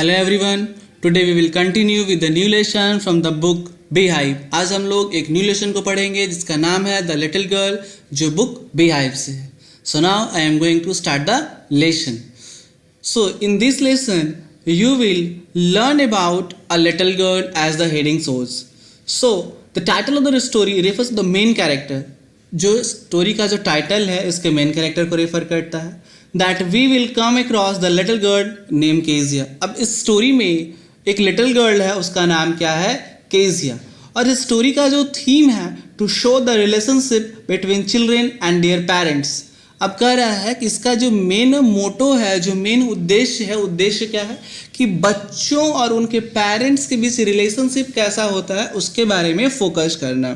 Hello everyone, today we will continue with the new lesson from the book Beehive. आज हम लोग एक new lesson को पढ़ेंगे जिसका नाम है द लिटिल गर्ल, जो बुक बीहाइव से है। So now I am going to start the lesson. So in this lesson you will learn about a little girl as the heading shows. So the title of the story refers to the main character. जो story का जो title है इसके main character को refer करता है। That we will come across the little girl named Kezia. अब इस स्टोरी में एक लिटिल गर्ल है, उसका नाम क्या है? केजिया। और इस स्टोरी का जो थीम है to show the relationship between children and their parents. अब कह रहा है कि इसका जो मेन मोटो है, जो मेन उद्देश्य है, उद्देश्य क्या है कि बच्चों और उनके पेरेंट्स के बीच रिलेशनशिप कैसा होता है उसके बारे में फोकस करना।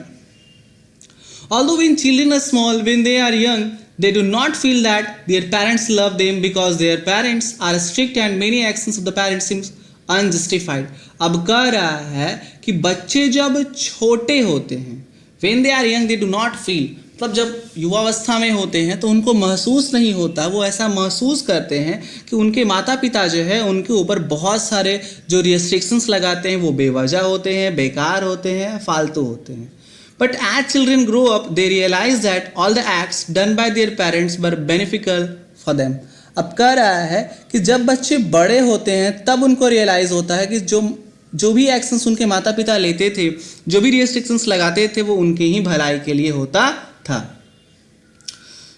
Although when children are small, when they are young, they do not feel that their parents love them because their parents are strict and many actions of the parents seems unjustified. अब कह रहा है कि बच्चे जब छोटे होते हैं, when they are young, they do not feel, मतलब जब युवावस्था में होते हैं तो उनको महसूस नहीं होता, वो ऐसा महसूस करते हैं कि उनके माता पिता जो है उनके ऊपर बहुत सारे जो रिस्ट्रिक्शंस लगाते हैं वो बेवजह होते हैं, बेकार होते हैं, फालतू होते हैं। But as children grow up they realize that all the acts done by their parents were beneficial for them. अब कह रहा है कि जब बच्चे बड़े होते हैं तब उनको रियलाइज होता है कि जो भी एक्शंस उनके माता पिता लेते थे, जो भी रिस्ट्रिक्शंस लगाते थे, वो उनके ही भलाई के लिए होता था।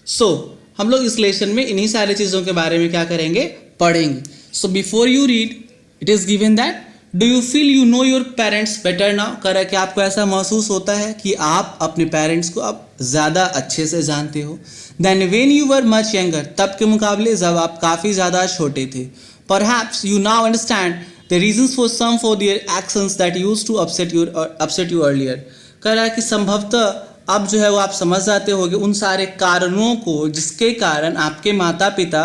सो हम लोग इस लेसन में इन्हीं सारी चीज़ों के बारे में क्या करेंगे? पढ़ेंगे। So before you read it is given that do you feel you know your parents better now. कर रहा है कि आपको ऐसा महसूस होता है कि आप अपने पेरेंट्स को अब ज़्यादा अच्छे से जानते हो than when you were much younger, तब के मुकाबले जब आप काफ़ी ज़्यादा छोटे थे। Perhaps you now understand the reasons for some for their actions that used to upset you earlier. कर रहा है कि संभवतः अब जो है वो आप समझ जाते होगे उन सारे कारणों को जिसके कारण आपके माता पिता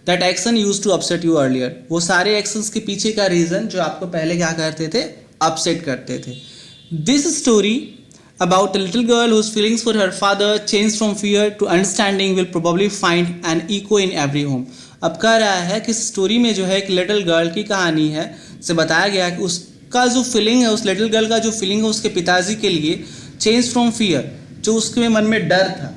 that action use to upset you earlier, वो सारे एक्शंस के पीछे का रीज़न जो आपको पहले क्या करते थे? अपसेट करते थे। This story about a little girl whose feelings for her father change from fear to understanding will probably find an echo in every home. अब कह रहा है कि स्टोरी में जो है एक लिटिल गर्ल की कहानी है, से बताया गया कि उसका जो फीलिंग है, उस लिटिल गर्ल का जो फीलिंग है उसके पिताजी के लिए चेंज फ्रॉम फियर, जो उसके मन में डर था,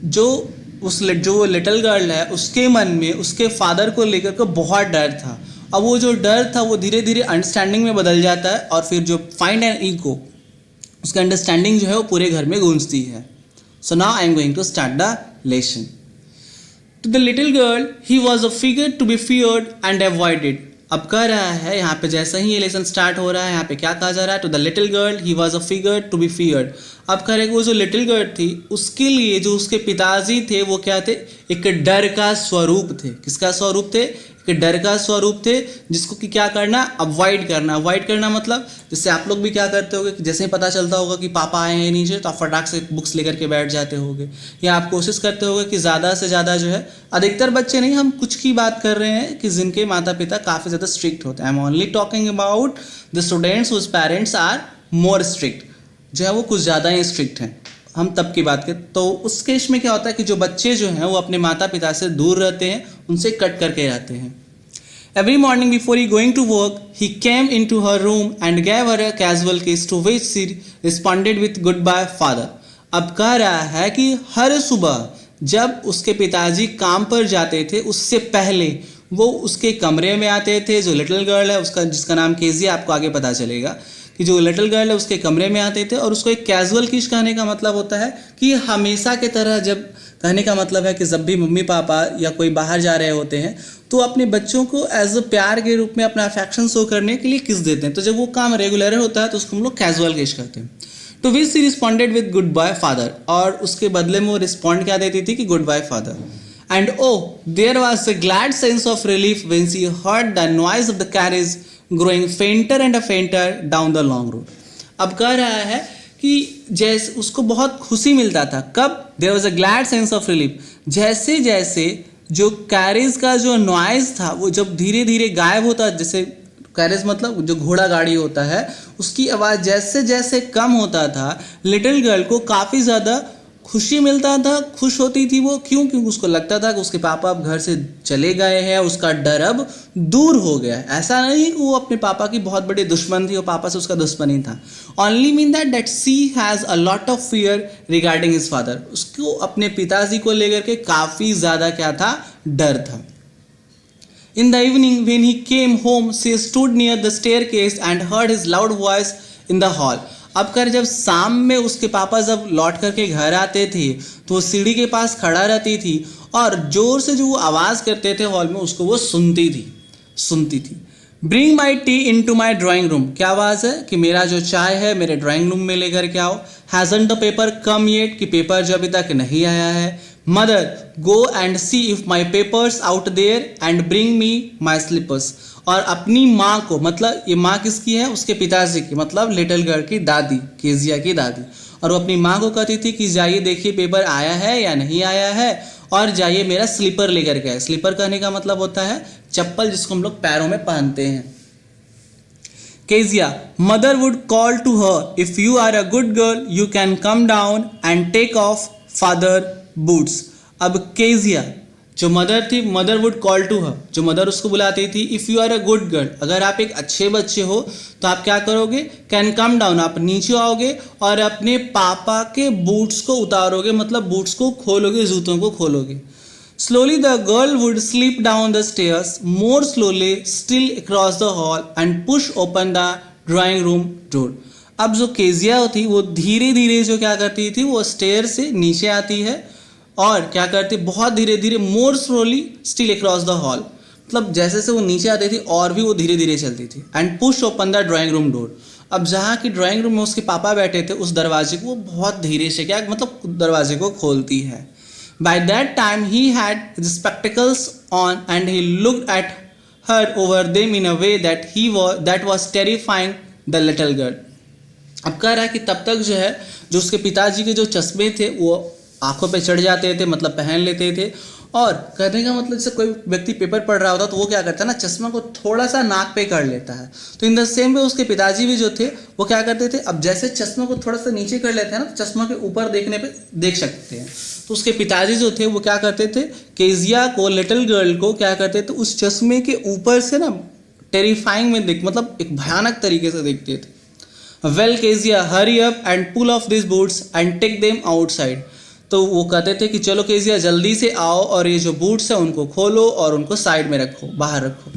जो लिटिल गर्ल है उसके मन में उसके फादर को लेकर के बहुत डर था। अब वो जो डर था वो धीरे धीरे अंडरस्टैंडिंग में बदल जाता है और फिर जो फाइंड एंड ईगो, उसका अंडरस्टैंडिंग जो है वो पूरे घर में गूंजती है। So now I am going to start the lesson. To the little girl he was a figure to be feared and avoided. अब कह रहा है यहाँ पे जैसा ही ये लेसन स्टार्ट हो रहा है, यहाँ पे क्या कहा जा रहा है? To the little girl he was a figure to be feared. अब कह रहे हैं कि वो जो लिटिल गर्ल थी उसके लिए जो उसके पिताजी थे वो क्या थे? एक डर का स्वरूप थे। किसका स्वरूप थे? एक डर का स्वरूप थे, जिसको कि क्या करना? अवॉइड करना। अवॉइड करना मतलब जैसे आप लोग भी क्या करते होगे कि जैसे ही पता चलता होगा कि पापा आए हैं नीचे तो आप फटाक से बुक्स लेकर के बैठ जाते होगे, या आप कोशिश करते होगे कि ज़्यादा से ज़्यादा जो है, अधिकतर बच्चे नहीं, हम कुछ की बात कर रहे हैं कि जिनके माता पिता काफ़ी ज़्यादा स्ट्रिक्ट होते हैं। I am only talking about the students whose parents are more strict, जो है वो कुछ ज़्यादा ही स्ट्रिक्ट हैं। हम तब की बात करें तो उस केस में क्या होता है कि जो बच्चे जो हैं वो अपने माता पिता से दूर रहते हैं, उनसे कट करके रहते हैं। Every morning before he going to work, he came into her room and gave her a casual kiss to which she responded with goodbye father. अब कह रहा है कि हर सुबह जब उसके पिताजी काम पर जाते थे उससे पहले वो उसके कमरे में आते थे। जो लिटिल गर्ल है उसका, जिसका नाम केजिया, आपको आगे पता चलेगा कि जो लिटिल गर्ल है उसके कमरे में आते थे और उसको एक कैजुअल किस कहने का मतलब होता है कि हमेशा के तरह, जब कहने का मतलब है कि जब भी मम्मी पापा या कोई बाहर जा रहे होते हैं तो अपने बच्चों को एज अ प्यार के रूप में अपना अफेक्शन शो करने के लिए किस देते हैं। तो जब वो काम रेगुलर होता है तो उसको हम लोग कैजुअल किस कहते हैं। तो which she responded with good bye father, और उसके बदले में वो रिस्पॉन्ड क्या देती थी कि good bye father. And oh there was a glad sense of relief when she heard the noise of the carriage growing fainter and fainter down the long road. अब कह रहा है कि जैसे उसको बहुत खुशी मिलता था। कब? There was a glad sense of relief, जैसे जैसे जो कैरेज का जो नॉइज था वो जब धीरे धीरे गायब होता, जैसे कैरेज मतलब जो घोड़ा गाड़ी होता है, उसकी आवाज़ जैसे जैसे कम होता था, लिटिल गर्ल को काफ़ी ज़्यादा खुशी मिलता था, खुश होती थी वो, क्यों? क्योंकि उसको लगता था कि उसके पापा अब घर से चले गए हैं, उसका डर अब दूर हो गया है। ऐसा नहीं कि वो अपने पापा की बहुत बड़ी दुश्मन थी और पापा से उसका दुश्मन ही था। Only mean that she has a lot of fear regarding his father. उसको अपने पिताजी को लेकर के काफ़ी ज़्यादा क्या था, डर था। In the evening, when he came home, she stood near the staircase and heard his loud voice in the hall. अब कर जब शाम में उसके पापा जब लौट करके घर आते थे तो वो सीढ़ी के पास खड़ा रहती थी और जोर से जो वो आवाज़ करते थे हॉल में, उसको वो सुनती थी। Bring my tea in to my drawing room. क्या आवाज़ है कि मेरा जो चाय है मेरे ड्राइंग रूम में लेकर के आओ। Hasn't the paper come yet, कि पेपर जो अभी तक नहीं आया है। Mother go and see if my papers out there and bring me my slippers. और अपनी माँ को, मतलब ये माँ किसकी है, उसके पिताजी की, मतलब लिटिल गर्ल की दादी, केजिया की दादी। और वो अपनी माँ को कहती थी कि जाइए देखिए पेपर आया है या नहीं आया है, और जाइए मेरा स्लीपर लेकर के आए। स्लीपर कहने का मतलब होता है चप्पल, जिसको हम लोग पैरों में पहनते हैं। Kezia, mother would call to her, if you are a good girl you can come down and take off father boots. अब केजिया जो मदर थी, mother would call to her, जो मदर उसको बुलाती थी, if you are a good girl, अगर आप एक अच्छे बच्चे हो तो आप क्या करोगे, कैन कम डाउन, आप नीचे आओगे और अपने पापा के बूट्स को उतारोगे, मतलब बूट्स को खोलोगे, जूतों को खोलोगे। Slowly the girl would slip down the stairs, more slowly still across the hall and push open the drawing room door. अब जो केजिया थी वो धीरे धीरे जो क्या करती थी, वो स्टेयर से नीचे आती है और क्या करती, बहुत धीरे धीरे, मोर slowly still across the hall, मतलब जैसे से वो नीचे आती थी और भी वो धीरे धीरे चलती थी। And push open the drawing room door. अब जहाँ की ड्राइंग रूम में उसके पापा बैठे थे, उस दरवाजे को वो बहुत धीरे से क्या, मतलब दरवाजे को खोलती है। By that time he had spectacles on and he looked at her over them in a way that was terrifying the little girl. अब कह रहा है कि तब तक जो है, जो उसके पिताजी के जो चश्मे थे वो आंखों पे चढ़ जाते थे, मतलब पहन लेते थे। और कहने का मतलब जैसे कोई व्यक्ति पेपर पढ़ रहा होता तो वो क्या करता है ना, चश्मा को थोड़ा सा नाक पे कर लेता है। तो इन द सेम वे उसके पिताजी भी जो थे वो क्या करते थे, अब जैसे चश्मा को थोड़ा सा नीचे कर लेते हैं ना, तो चश्मा के ऊपर देखने पे देख सकते हैं। तो उसके पिताजी जो थे वो क्या करते थे, केजिया को, लिटिल गर्ल को क्या करते थे, उस चश्मे के ऊपर से ना टेरिफाइंग में देख, मतलब एक भयानक तरीके से देखते थे। Well Kezia hurry up and pull off this boots and take them outside. तो वो कहते थे कि चलो केजिया जल्दी से आओ और ये जो बूट्स हैं उनको खोलो और उनको साइड में रखो, बाहर रखो।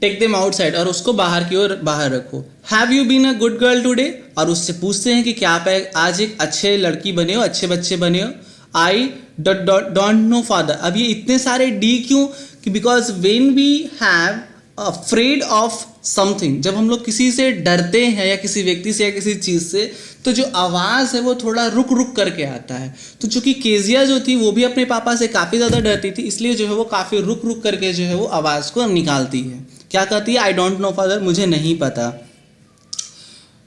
टेक देम आउटसाइड, और उसको बाहर की ओर बाहर रखो। Have you been a good girl today, और उससे पूछते हैं कि क्या आप आज एक अच्छे लड़की बने हो, अच्छे बच्चे बने हो। I don't know father. अब ये इतने सारे डी क्यों, कि because when we have afraid of something, जब हम लोग किसी से डरते हैं या किसी व्यक्ति से या किसी चीज़ से, तो जो आवाज़ है वो थोड़ा रुक रुक करके आता है। तो चूंकि केजिया जो थी वो भी अपने पापा से काफ़ी ज़्यादा डरती थी, इसलिए जो है वो काफ़ी रुक रुक करके जो है वो आवाज़ को निकालती है। क्या कहती है, आई डोंट नो फादर, मुझे नहीं पता।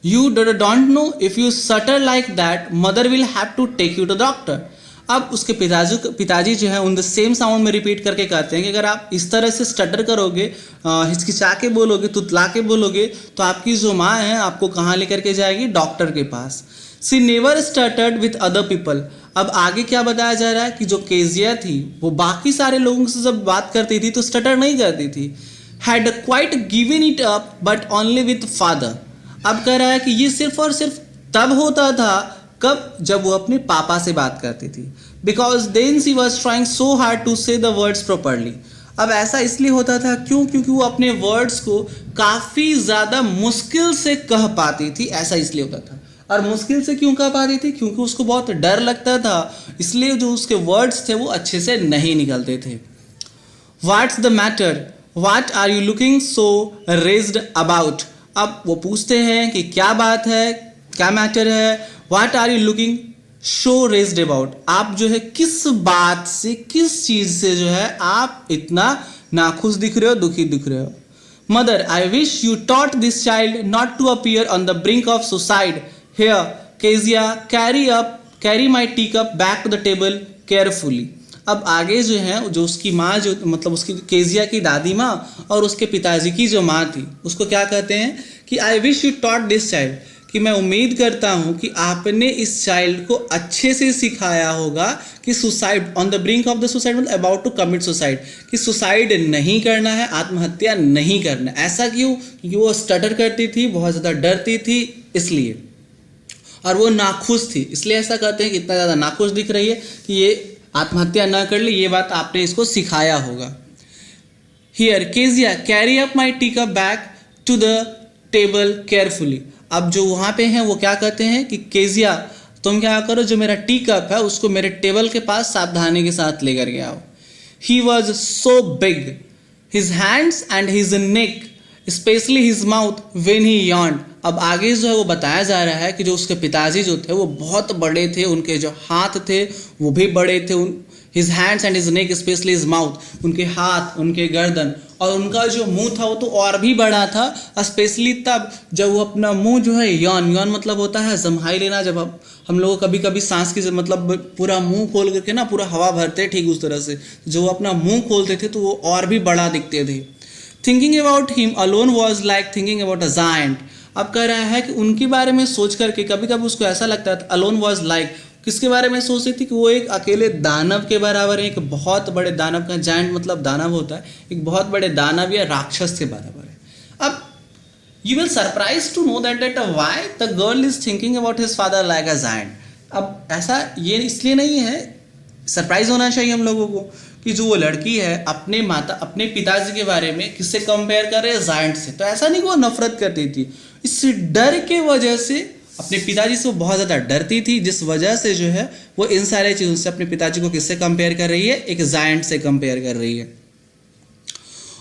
You don't know, if you stutter like that mother will have to take you to doctor. अब उसके पिताजी जो है उन द सेम साउंड में रिपीट करके कहते हैं कि अगर आप इस तरह से स्टटर करोगे, हिचकिचा के बोलोगे, तुतला के बोलोगे, तो आपकी जो माँ है आपको कहाँ लेकर के जाएगी, डॉक्टर के पास। सी नेवर स्टटर्ड विथ अदर पीपल। अब आगे क्या बताया जा रहा है कि जो केजिया थी वो बाकी सारे लोगों से जब बात करती थी तो स्टटर नहीं करती थी। Had quite given it up but only with father. अब कह रहा है कि ये सिर्फ और सिर्फ तब होता था, कब, जब वो अपने पापा से बात करती थी। Because then she was trying so hard to say the words properly. अब ऐसा इसलिए होता था क्यों, क्योंकि वो अपने वर्ड्स को काफ़ी ज़्यादा मुश्किल से कह पाती थी, ऐसा इसलिए होता था। और मुश्किल से क्यों कह पाती थी, क्योंकि उसको बहुत डर लगता था, इसलिए जो उसके वर्ड्स थे वो अच्छे से नहीं निकलते थे। What's the matter, what are you looking so raised about. अब वो पूछते हैं कि क्या बात है, क्या मैटर है। What are you looking so raised about, आप जो है किस बात से, किस चीज़ से जो है आप इतना नाखुश दिख रहे हो, दुखी दिख रहे हो। Mother, I wish you taught this child not to appear on the brink of suicide. Here Kezia carry my tea cup back to the table carefully. अब आगे जो है, जो उसकी माँ, जो मतलब उसकी केजिया की दादी माँ और उसके पिताजी की जो माँ थी, उसको क्या कहते हैं कि आई wish you taught this child, कि मैं उम्मीद करता हूँ कि आपने इस चाइल्ड को अच्छे से सिखाया होगा कि suicide on the brink of the suicide मतलब अबाउट टू कमिट सुसाइड, कि सुसाइड नहीं करना है, आत्महत्या नहीं करना। ऐसा क्यों? क्योंकि वो स्टटर करती थी, बहुत ज़्यादा डरती थी इसलिए, और वो नाखुश थी इसलिए ऐसा कहते हैं कि इतना ज़्यादा नाखुश दिख रही है कि ये आत्महत्या ना कर ले। ये बात आपने इसको सिखाया होगा। Here Kezia carry up my tea cup back to the table carefully. अब जो वहाँ पे हैं वो क्या कहते हैं कि केजिया तुम क्या करो, जो मेरा टी कप है उसको मेरे टेबल के पास सावधानी के साथ लेकर के आओ। He was so big, his hands and his neck specially his mouth when he yawned. अब आगे जो है वो बताया जा रहा है कि जो उसके पिताजी जो थे वो बहुत बड़े थे, उनके जो हाथ थे वो भी बड़े थे। His hands and his neck specially his mouth, उनके हाथ, उनके गर्दन, और उनका जो मुंह था वो तो और भी बड़ा था, स्पेशली तब जब वो अपना मुंह जो है यॉन मतलब होता है जम्हाई लेना। जब हम लोग कभी कभी सांस की मतलब पूरा मुंह खोल करके ना पूरा हवा भरते ठीक उस तरह से, जो वो अपना मुंह खोलते थे तो वो और भी बड़ा दिखते थे। Thinking about him alone was like thinking about a giant. अब कह रहा है कि उनके बारे में सोच करके कभी कभी उसको ऐसा लगता था, अलोन वॉज लाइक किसके बारे में सोच रही थी कि वो एक अकेले दानव के बराबर है, एक बहुत बड़े दानव का, जायंट मतलब दानव होता है, एक बहुत बड़े दानव या राक्षस के बराबर है। अब you will surprise to know that why the girl is thinking about his father like a giant. अब ऐसा ये इसलिए नहीं है, सरप्राइज होना चाहिए हम लोगों को कि जो वो लड़की है अपने पिताजी के बारे में किससे कंपेयर कर रहे हैं, जायंट से। तो ऐसा नहीं कि वो नफरत करती थी, इस डर के वजह से अपने पिताजी से वो बहुत ज़्यादा डरती थी, जिस वजह से जो है वो इन सारे चीज़ों से अपने पिताजी को किससे कंपेयर कर रही है, एक जायंट से कंपेयर कर रही है।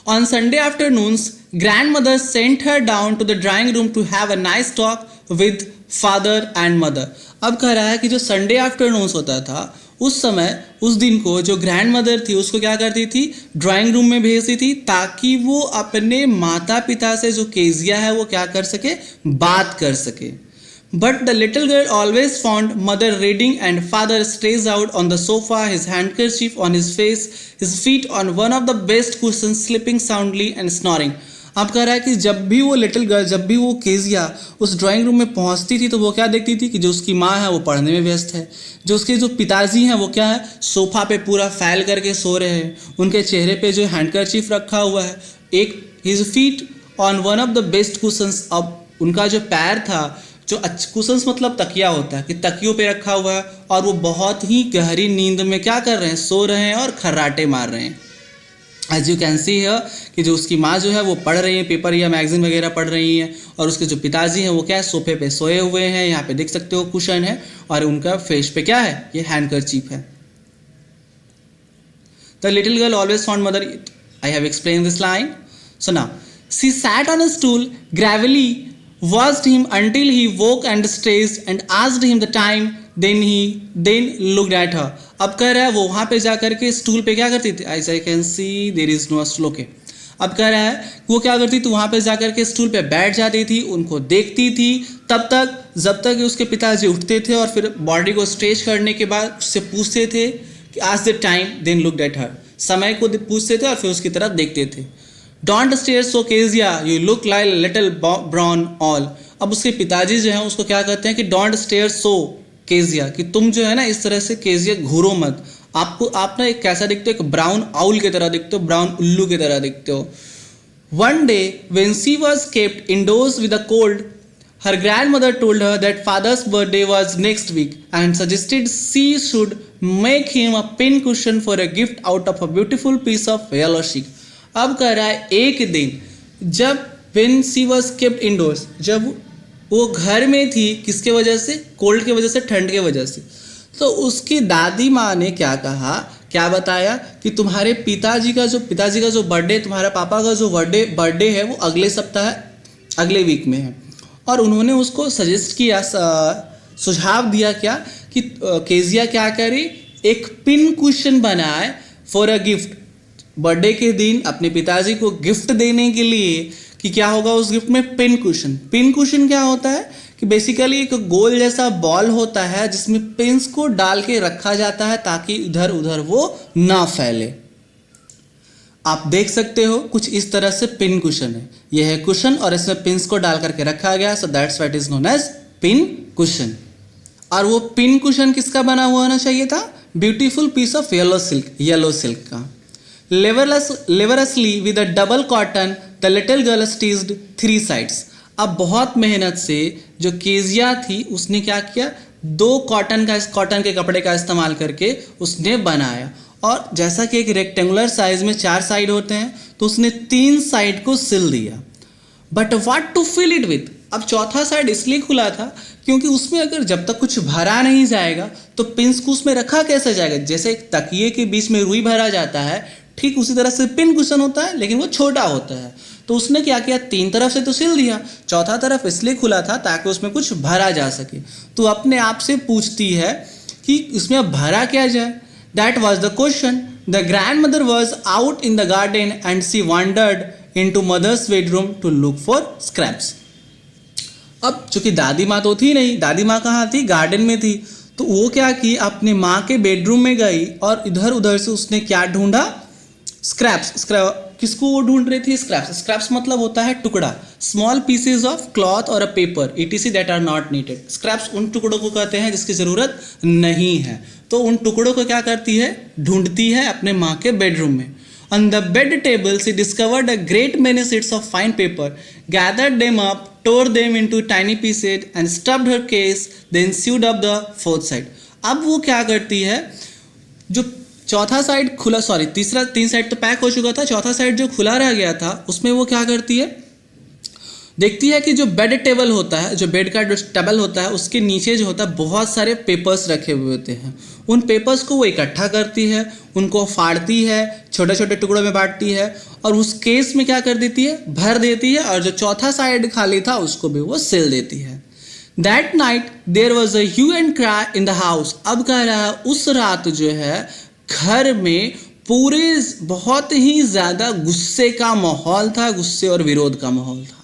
On Sunday afternoons grandmother sent her down to the drawing room to have a nice talk with father and mother. अब कह रहा है कि जो संडे आफ्टरनून्स होता था उस समय, उस दिन को जो ग्रैंड मदर थी उसको क्या करती थी, ड्राइंग रूम में भेजती थी ताकि वो अपने माता पिता से जो केजिया है वो क्या कर सके, बात कर सके। But the little girl always found mother reading and father stretched out on the sofa, his handkerchief on his face, his feet on one of the best cushions, sleeping soundly and snoring. अब कह रहा है कि जब भी वो little girl, जब भी वो केजिया उस ड्राइंग रूम में पहुंचती थी तो वो क्या देखती थी कि जो उसकी माँ है वो पढ़ने में व्यस्त है, जो उसके जो पिताजी हैं वो क्या है, सोफा पे पूरा फैल करके सो रहे हैं, उनके चेहरे पे जो हैंडकरचीफ रखा हुआ है, एक his feet on one of the best cushions. अब उनका जो पैर था, जो कुशंस मतलब तकिया होता है, कि तकियों पे रखा हुआ है, और वो बहुत ही गहरी नींद में क्या कर रहे हैं, सो रहे हैं और खर्राटे मार रहे हैं। एज यू कैन सी है कि जो उसकी माँ जो है वो पढ़ रही है, पेपर या मैगजीन वगैरह पढ़ रही हैं, और उसके जो पिताजी हैं वो क्या है, सोफे पे सोए हुए हैं। यहाँ पे देख सकते हो कुशन है, और उनका फेस पे क्या है, ये हैंडकरचीफ है। The little girl always found mother, I have explain this line. So now she sat on a stool Gravely watched him until he woke and stretched and asked him the time, then looked at her. अब कह रहा है वो वहाँ पे जा करके stool पे क्या करती थी, as I can see there is no stool, okay. अब कह रहा है वो क्या करती थी, वहाँ पे जा करके स्टूल पे बैठ जाती थी, उनको देखती थी तब तक जब तक उसके पिताजी उठते थे, और फिर बॉडी को स्ट्रेच करने के बाद उससे पूछते थे कि ask the time, then looked at her, समय को पूछते थे और फिर उसकी तरफ देखते थे। Don't stare so Kezia, you look like little brown owl. अब उसके पिताजी जो हैं उसको क्या कहते हैं कि डोंट स्टेयर सो केजिया, कि तुम जो है ना इस तरह से केजिया घूरो मत, आप ना एक कैसा दिखते हो, एक ब्राउन आउल की तरह दिखते हो, ब्राउन उल्लू की तरह दिखते हो। One day when she was kept indoors with a cold, her grandmother told her that father's birthday was next week and suggested she should make him a pin cushion for a gift out of a beautiful piece of yellow sheet. अब कह रहा है एक दिन जब when she was kept indoors, जब वो घर में थी, किसके वजह से, कोल्ड की वजह से, ठंड की वजह से, तो उसकी दादी माँ ने क्या कहा, क्या बताया कि तुम्हारे पिताजी का जो बर्थडे, तुम्हारा पापा का जो बर्थडे है वो अगले सप्ताह, अगले वीक में है। और उन्होंने उसको सजेस्ट किया, सुझाव दिया क्या कि केजिया क्या करे, एक पिन कुशन बनाए फॉर अ गिफ्ट, बर्थडे के दिन अपने पिताजी को गिफ्ट देने के लिए, कि क्या होगा उस गिफ्ट में, पिन कुशन। पिन कुशन क्या होता है कि बेसिकली एक गोल जैसा बॉल होता है जिसमें पिन्स को डाल के रखा जाता है ताकि इधर उधर वो ना फैले। आप देख सकते हो कुछ इस तरह से पिन कुशन है, यह है कुशन और इसमें पिन्स को डाल करके रखा गया, so that's what is known as pin cushion. और वो पिन कुशन किसका बना हुआ होना चाहिए था? Beautiful piece of yellow silk का। Laboriously with a double cotton the little girl stitched 3 sides. अब बहुत मेहनत से जो केजिया थी उसने क्या किया, 2 कॉटन के कपड़े का इस्तेमाल करके उसने बनाया। और जैसा कि एक रेक्टेंगुलर साइज में 4 साइड होते हैं तो उसने 3 साइड को सिल दिया। But what to fill it with? अब चौथा साइड इसलिए खुला था क्योंकि उसमें अगर जब तक कुछ भरा नहीं जाएगा तो पिंस को उसमें रखा कैसे जाएगा? जैसे एक तकिए के बीच में रुई भरा जाता है, ठीक उसी तरह से पिन कुशन होता है लेकिन वो छोटा होता है। तो उसने क्या किया, 3 तरफ से तो सिल दिया, चौथा तरफ इसलिए खुला था ताकि उसमें कुछ भरा जा सके। तो अपने आप से पूछती है कि इसमें अब भरा क्या जाए? That was the question. The grandmother was out in the garden and she wandered into mother's bedroom to look for scraps. अब चूंकि दादी माँ तो थी नहीं, दादी माँ कहाँ थी? गार्डन में थी। तो वो क्या की, अपने माँ के बेडरूम में गई और इधर उधर से उसने क्या ढूंढा? स्क्रैप्स। किसको वो ढूंढ रही थी? स्क्रैप्स मतलब होता है टुकड़ा, स्मॉल पीसेज ऑफ क्लॉथ और a paper etc that are not needed. Scraps उन टुकड़ों को कहते हैं जिसकी जरूरत नहीं है। तो उन टुकड़ों को क्या करती है? ढूंढती है अपने माँ के बेडरूम में। On the bed table, she discovered a great many sheets of fine paper, gathered them up, tore them into tiny pieces, and stuffed her case, then sewed up the 4th side. अब वो क्या करती है, जो चौथा side खुला, sorry 3 side तो pack हो चुका था, चौथा साइड जो खुला रह गया था उसमें वो क्या करती है, देखती है कि जो बेड टेबल होता है, जो बेड का जो टेबल होता है उसके नीचे जो होता है बहुत सारे पेपर्स रखे हुए होते हैं। उन पेपर्स को वो इकट्ठा करती है, उनको फाड़ती है, छोटे छोटे टुकड़ों में बांटती है और उस केस में क्या कर देती है? भर देती है। और जो चौथा साइड खाली था उसको भी वो सिल देती है। That night there was a hue and cry in the house. अब कह रहा है उस रात जो है घर में पूरे बहुत ही ज़्यादा गुस्से का माहौल था, गुस्से और विरोध का माहौल था।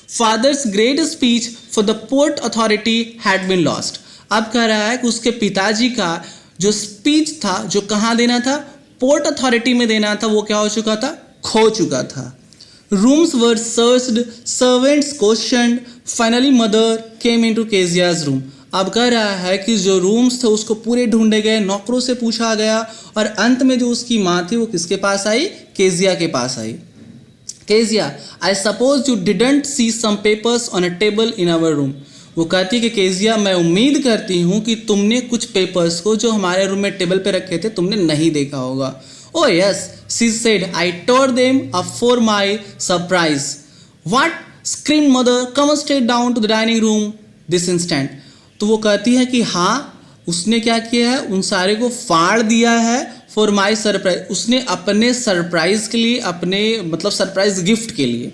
Father's great speech for the port authority had been lost. अब कह रहा है कि उसके पिताजी का जो स्पीच था, जो कहाँ देना था? पोर्ट अथॉरिटी में देना था, वो क्या हो चुका था? खो चुका था। Rooms were searched, servants questioned, finally mother came into Kezia's room. अब कह रहा है कि जो रूम्स थे उसको पूरे ढूंढे गए, नौकरों से पूछा गया और अंत में जो उसकी माँ थी वो किसके पास आई? केजिया के पास आई। Kezia, I suppose you didn't see some papers on a table in our room. वो कहती है कि केजिया, मैं उम्मीद करती हूँ कि तुमने कुछ पेपर्स को जो हमारे रूम में टेबल पे रखे थे तुमने नहीं देखा होगा। Oh yes, she said, I tore them up for my surprise. What? Screamed mother, come straight down to the dining room this instant. तो वो कहती है कि हाँ, उसने क्या किया है? उन सारे को फाड़ दिया है फॉर माई सरप्राइज। उसने अपने सरप्राइज के लिए, अपने मतलब सरप्राइज गिफ्ट के लिए।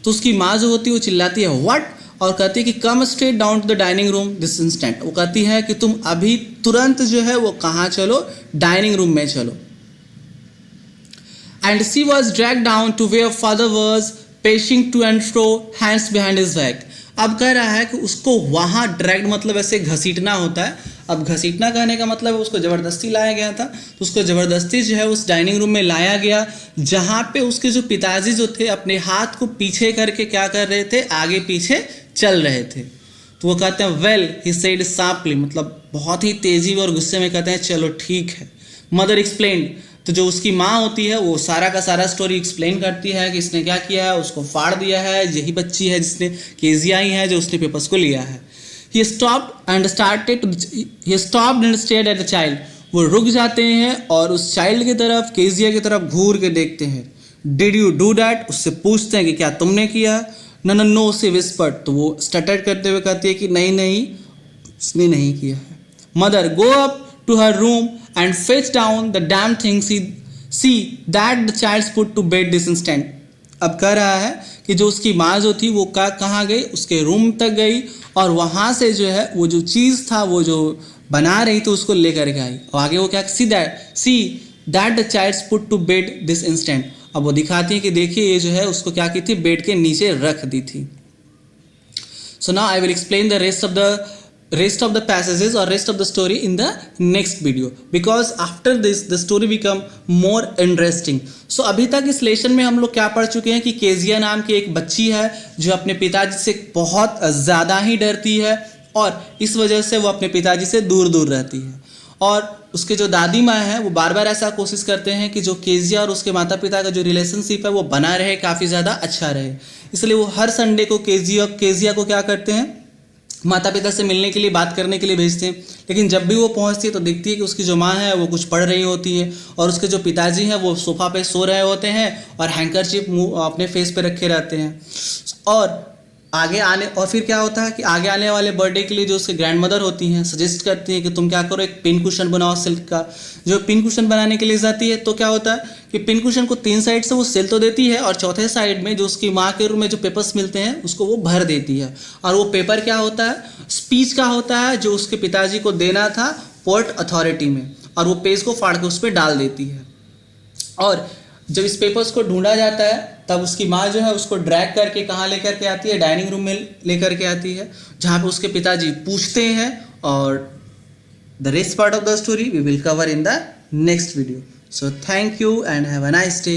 तो उसकी माँ जो होती है वो चिल्लाती है व्हाट, और कहती है कि come straight down to the dining room this instant. वो कहती है कि तुम अभी तुरंत जो है वो कहाँ चलो? डाइनिंग रूम में चलो। And she was drag down to where father was pacing to and fro hands behind his back. अब कह रहा है कि उसको वहाँ ड्रैग मतलब ऐसे घसीटना होता है। अब घसीटना कहने का मतलब है उसको ज़बरदस्ती लाया गया था, तो उसको ज़बरदस्ती जो है उस डाइनिंग रूम में लाया गया जहाँ पे उसके जो पिताजी जो थे अपने हाथ को पीछे करके क्या कर रहे थे? आगे पीछे चल रहे थे। तो वो कहते हैं वेल ही सेड शार्पली, मतलब बहुत ही तेज़ी और गुस्से में कहते हैं चलो ठीक है। मदर एक्सप्लेन्ड, तो जो उसकी माँ होती है वो सारा का सारा स्टोरी एक्सप्लेन करती है कि इसने क्या किया है, उसको फाड़ दिया है, यही बच्ची है जिसने केजिया ही है जो उसने पेपर्स को लिया है। He stopped and stared at the child. वो रुक जाते हैं और उस चाइल्ड की तरफ, केजिया की तरफ घूर के देखते हैं। Did you do that? उससे पूछते हैं कि क्या तुमने किया? No, she whispered. तो वो स्टटर करते हुए कहती है कि नहीं, उसने नहीं किया है। Mother, go up to her room and fetch down the damn things. See that the child's put to bed this instant. अब कह रहा है कि जो उसकी माँ जो थी वो कहाँ गई? उसके रूम तक गई और वहाँ से जो है वो जो चीज़ था वो जो बना रही थी उसको लेकर के आई। और आगे वो क्या? See that the child's put to bed this instant. अब वो दिखाती है कि देखिए ये जो है उसको क्या की थी? बेड के नीचे रख दी थी। सो now I will explain the rest of the passages or rest of the story in the next video, because after this the story become more interesting. So अभी तक इस लेसन में हम लोग क्या पढ़ चुके हैं कि केजिया नाम की एक बच्ची है जो अपने पिताजी से बहुत ज़्यादा ही डरती है। और इस वजह से वो अपने पिताजी से दूर दूर रहती है। और उसके जो दादी माँ हैं वो बार बार ऐसा कोशिश करते हैं कि जो केजिया और उसके माता पिता का जो रिलेशनशिप है वो बना रहे, काफ़ी ज़्यादा अच्छा रहे। इसलिए वो हर संडे को केजिया को क्या करते हैं, माता पिता से मिलने के लिए, बात करने के लिए भेजते हैं। लेकिन जब भी वो पहुंचती है तो देखती है कि उसकी जो माँ है वो कुछ पढ़ रही होती है और उसके जो पिताजी हैं वो सोफ़ा पे सो रहे होते हैं और हैंकरचिप अपने फेस पे रखे रहते हैं। और फिर क्या होता है कि आगे आने वाले बर्थडे के लिए जो उसके ग्रैंड मदर होती हैं सजेस्ट करती हैं कि तुम क्या करो, एक पिन कुशन बनाओ सिल्क का। जो पिन कुशन बनाने के लिए जाती है तो क्या होता है कि पिन कुशन को 3 साइड से वो सिल तो देती है और चौथे साइड में जो उसकी माँ के रूम में जो पेपर्स मिलते हैं उसको वो भर देती है। और वो पेपर क्या होता है, स्पीच का होता है जो उसके पिताजी को देना था पोर्ट अथॉरिटी में, और वो पेज को फाड़ के उस पर डाल देती है। और जब इस पेपर्स को ढूंढा जाता है तब उसकी माँ जो है उसको ड्रैग करके कहाँ लेकर के आती है, डाइनिंग रूम में लेकर के आती है, जहाँ पे उसके पिताजी पूछते हैं। और the rest part of the story we will cover in the next video. So thank you and have a nice day.